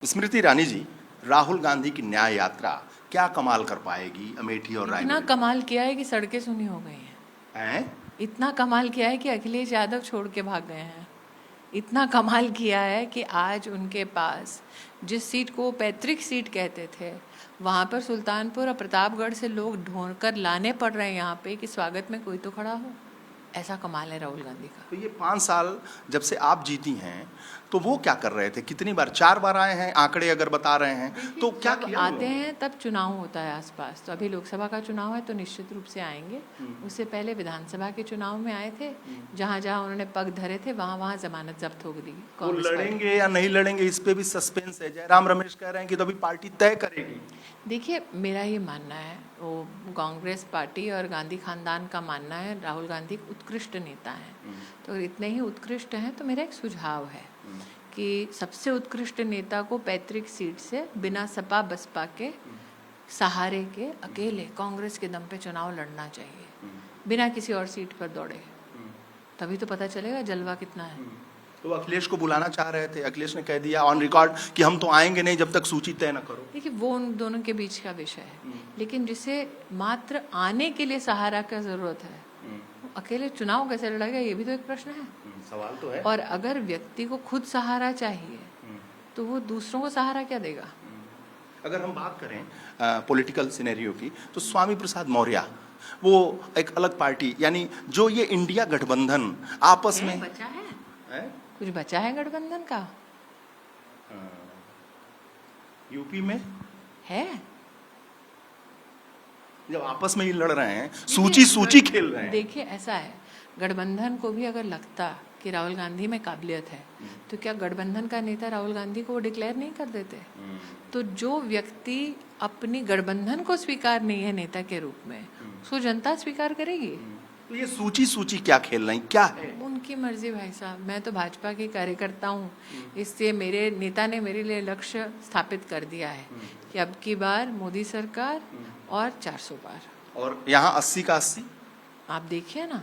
स्मृति ईरानी जी, राहुल गांधी की न्याय यात्रा क्या कमाल कर पाएगी अमेठी और इतना रायबरेली? कमाल किया है कि सड़कें सुनी हो गई हैं। हैं? इतना कमाल किया है कि अखिलेश यादव छोड़ के भाग गए हैं। इतना कमाल किया है कि आज उनके पास जिस सीट को वो पैतृक सीट कहते थे, वहाँ पर सुल्तानपुर और प्रतापगढ़ से लोग ढूंढ कर लाने पड़ रहे हैं यहाँ पे कि स्वागत में कोई तो खड़ा हो। ऐसा कमाल है राहुल गांधी का। तो ये 5 साल जब से आप जीती हैं तो वो क्या कर रहे थे? कितनी बार? 4 बार आए हैं, आंकड़े अगर बता रहे हैं तो क्या जब किया आते हैं तब चुनाव होता है आसपास। तो अभी लोकसभा का चुनाव है तो निश्चित रूप से आएंगे। उससे पहले विधानसभा के चुनाव में आए थे। जहाँ जहाँ उन्होंने पग धरे थे वहाँ वहाँ जमानत जब्त हो गई। वो कांग्रेस पार्टी। लड़ेंगे या नहीं लड़ेंगे इस पे भी सस्पेंस है। जयराम रमेश कह रहे हैं कि तो अभी पार्टी तय करेगी। देखिए, मेरा ये मानना है, वो कांग्रेस पार्टी और गांधी खानदान का मानना है राहुल गांधी उत्कृष्ट नेता हैं। तो अगर इतने ही उत्कृष्ट हैं तो मेरा एक सुझाव है कि सबसे उत्कृष्ट नेता को पैतृक सीट से बिना सपा बसपा के सहारे के अकेले कांग्रेस के दम पे चुनाव लड़ना चाहिए, बिना किसी और सीट पर दौड़े। तभी तो पता चलेगा जलवा कितना है। तो अखिलेश को बुलाना चाह रहे थे, अखिलेश ने कह दिया ऑन रिकॉर्ड कि हम तो आएंगे नहीं जब तक सूची तय न करो। देखिए, वो उन दोनों के बीच का विषय है, लेकिन जिसे मात्र आने के लिए सहारा का जरूरत है, वो अकेले चुनाव कैसे लड़ेगा, ये भी तो एक प्रश्न है। सवाल तो है। और अगर व्यक्ति को खुद सहारा चाहिए तो वो दूसरों को सहारा क्या देगा? अगर हम बात करें पॉलिटिकल सिनेरियो की, तो स्वामी प्रसाद मौर्य वो एक अलग पार्टी, यानी जो ये इंडिया गठबंधन आपस में बचा है? है? कुछ बचा है गठबंधन का? यूपी में है। जब आपस में ही लड़ रहे हैं, सूची खेल रहे हैं। देखिए, ऐसा है, गठबंधन को भी अगर लगता कि राहुल गांधी में काबिलियत है तो क्या गठबंधन का नेता राहुल गांधी को वो डिक्लेयर नहीं कर देते? तो जो व्यक्ति अपनी गठबंधन को स्वीकार नहीं है नेता के रूप में, उसको जनता स्वीकार करेगी। तो ये सूची क्या खेल रही, क्या है? उनकी मर्जी भाई साहब। मैं तो भाजपा की कार्यकर्ता हूँ, इसलिए मेरे नेता ने मेरे लिए लक्ष्य स्थापित कर दिया है कि अब की बार मोदी सरकार और 400 पार। और यहाँ 80 का 80। आप देखिए ना,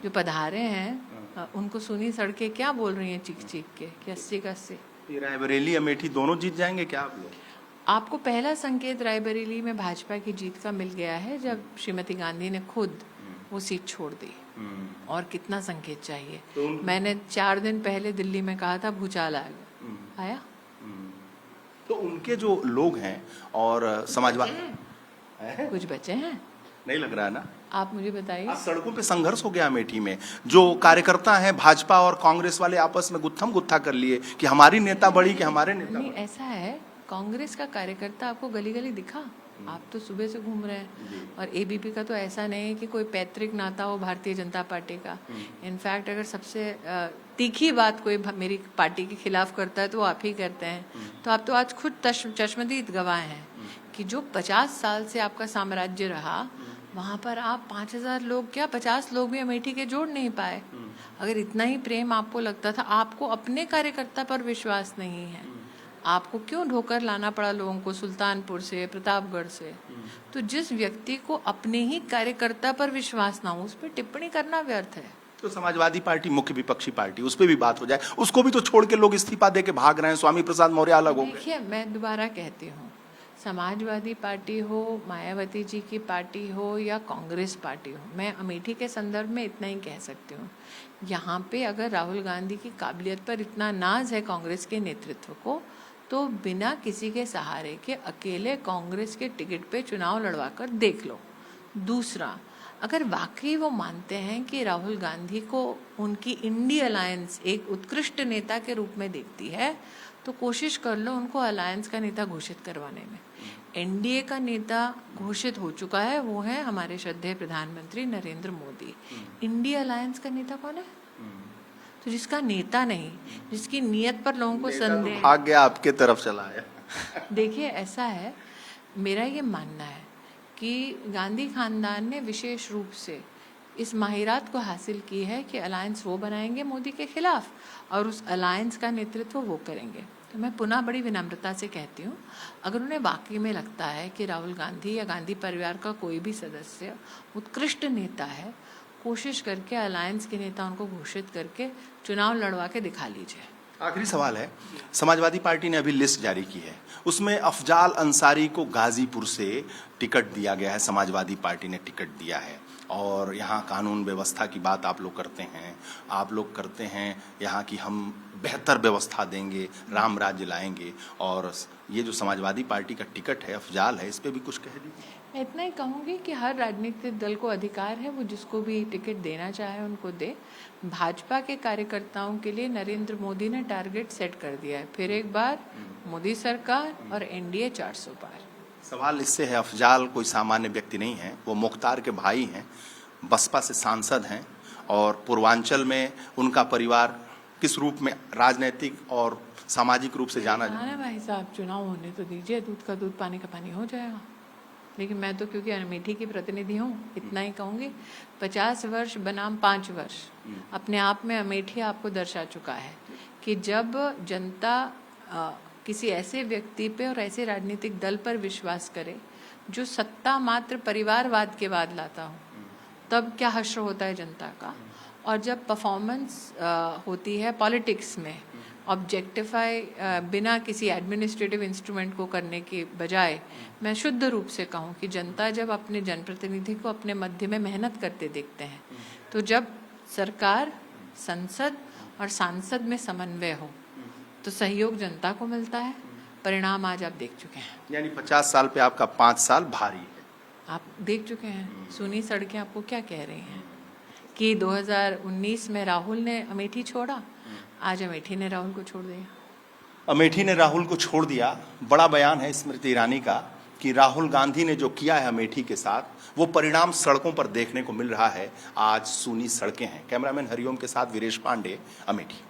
जो पधारे हैं उनको सुनी सड़कें क्या बोल रही हैं चीख चीख के कि 80 का 80। रायबरेली अमेठी दोनों जीत जाएंगे क्या आप लोग? आपको पहला संकेत रायबरेली में भाजपा की जीत का मिल गया है जब श्रीमती गांधी ने खुद वो सीट छोड़ दी। और कितना संकेत चाहिए? तो मैंने 4 दिन पहले दिल्ली में कहा था भूचाल आएगा, आया। तो उनके जो लोग हैं और समाजवादी कुछ बचे हैं? नहीं लग रहा है ना। आप मुझे बताइए। आज सड़कों पे संघर्ष हो गया अमेठी में। जो कार्यकर्ता हैं भाजपा और कांग्रेस वाले आपस में गुत्थम गुत्था कर लिए कि हमारी नेता बड़ी, कि हमारे नेता नहीं, ऐसा है, कांग्रेस का कार्यकर्ता आपको गली गली दिखा? आप तो सुबह से घूम रहे हैं। और एबीपी का तो ऐसा नहीं है कि कोई पैतृक नाता हो भारतीय जनता पार्टी का। इनफैक्ट अगर सबसे तीखी बात कोई मेरी पार्टी के खिलाफ करता है तो वो आप ही करते हैं। तो आप तो आज खुद चश्मदीद गवाह हैं कि जो 50 साल से आपका साम्राज्य रहा, वहाँ पर आप 5000 लोग क्या 50 लोग भी अमेठी के जोड़ नहीं पाए। अगर इतना ही प्रेम आपको लगता था, आपको अपने कार्यकर्ता पर विश्वास नहीं है, आपको क्यों ढोकर लाना पड़ा लोगों को सुल्तानपुर से, प्रतापगढ़ से? तो जिस व्यक्ति को अपने ही कार्यकर्ता पर विश्वास ना हो, उस पर टिप्पणी करना व्यर्थ है। तो समाजवादी पार्टी मुख्य विपक्षी पार्टी, उस पर भी बात हो जाए, उसको भी तो छोड़ के लोग इस्तीफा दे के भाग रहे हैं। स्वामी प्रसाद मौर्य अलग हो गए। देखिए, मैं दोबारा कहती हूँ, समाजवादी पार्टी हो, मायावती जी की पार्टी हो या कांग्रेस पार्टी हो, मैं अमेठी के संदर्भ में इतना ही कह सकती हूँ, यहाँ पे अगर राहुल गांधी की काबिलियत पर इतना नाज है कांग्रेस के नेतृत्व को, तो बिना किसी के सहारे के अकेले कांग्रेस के टिकट पे चुनाव लड़वा कर देख लो। दूसरा, अगर वाकई वो मानते हैं कि राहुल गांधी को उनकी इंडी अलायंस एक उत्कृष्ट नेता के रूप में देखती है, तो कोशिश कर लो उनको अलायंस का नेता घोषित करवाने में। एनडीए का नेता घोषित हो चुका है, वो है हमारे श्रद्धेय प्रधानमंत्री नरेंद्र मोदी। इंडिया अलायंस का नेता कौन है? तो जिसका नेता नहीं, जिसकी नीयत पर लोगों को संदेह, भाग गया आपके तरफ चला है। देखिए, ऐसा है, मेरा ये मानना है कि गांधी खानदान ने विशेष रूप से इस माहिरात को हासिल की है कि अलायंस वो बनाएंगे मोदी के खिलाफ और उस अलायंस का नेतृत्व वो करेंगे। तो मैं पुनः बड़ी विनम्रता से कहती हूँ, अगर उन्हें वाकई में लगता है कि राहुल गांधी या गांधी परिवार का कोई भी सदस्य उत्कृष्ट नेता है, कोशिश करके अलायंस के नेता उनको घोषित करके चुनाव लड़वा के दिखा लीजिए। आखिरी सवाल है, समाजवादी पार्टी ने अभी लिस्ट जारी की है, उसमें अफजाल अंसारी को गाजीपुर से टिकट दिया गया है, समाजवादी पार्टी ने टिकट दिया है। और यहाँ कानून व्यवस्था की बात आप लोग करते हैं, यहाँ की हम बेहतर व्यवस्था देंगे, राम राज्य लाएंगे, और ये जो समाजवादी पार्टी का टिकट है, अफजाल है, इस पे भी कुछ कह दीजिए। मैं इतना ही कहूँगी कि हर राजनीतिक दल को अधिकार है, वो जिसको भी टिकट देना चाहे उनको दे। भाजपा के कार्यकर्ताओं के लिए नरेंद्र मोदी ने टारगेट सेट कर दिया है, फिर एक बार मोदी सरकार और एनडीए 400 पार। सवाल इससे है, अफजाल कोई सामान्य व्यक्ति नहीं है, वो मुख्तार के भाई हैं, बसपा से सांसद हैं, और पूर्वांचल में उनका परिवार किस रूप में राजनीतिक और सामाजिक रूप से जाना जाता है। भाई साहब, चुनाव होने तो दीजिए, दूध का दूध पानी का पानी हो जाएगा। लेकिन मैं तो क्योंकि अमेठी की प्रतिनिधि हूँ, इतना ही कहूँगी, 50 वर्ष बनाम 5 वर्ष अपने आप में अमेठी आपको दर्शा चुका है कि जब जनता किसी ऐसे व्यक्ति पे और ऐसे राजनीतिक दल पर विश्वास करे जो सत्ता मात्र परिवारवाद के बाद लाता हो, तब क्या हश्र होता है जनता का। और जब परफॉर्मेंस होती है पॉलिटिक्स में, ऑब्जेक्टिफाई बिना किसी एडमिनिस्ट्रेटिव इंस्ट्रूमेंट को करने के बजाय, मैं शुद्ध रूप से कहूँ कि जनता जब अपने जनप्रतिनिधि को अपने मध्य में मेहनत करते देखते हैं, तो जब सरकार, संसद और सांसद में समन्वय हो तो सहयोग जनता को मिलता है। परिणाम आज आप देख चुके हैं। यानी 50 साल पे आपका 5 साल भारी है। आप देख चुके हैं, सुनी सड़कें आपको क्या कह रही हैं कि 2019 में राहुल ने अमेठी छोड़ा, आज अमेठी ने राहुल को छोड़ दिया। अमेठी ने राहुल को छोड़ दिया। बड़ा बयान है स्मृति ईरानी का कि राहुल गांधी ने जो किया है अमेठी के साथ, वो परिणाम सड़कों पर देखने को मिल रहा है। आज सूनी सड़कें हैं। कैमरामैन हरिओम के साथ वीरेश पांडे, अमेठी।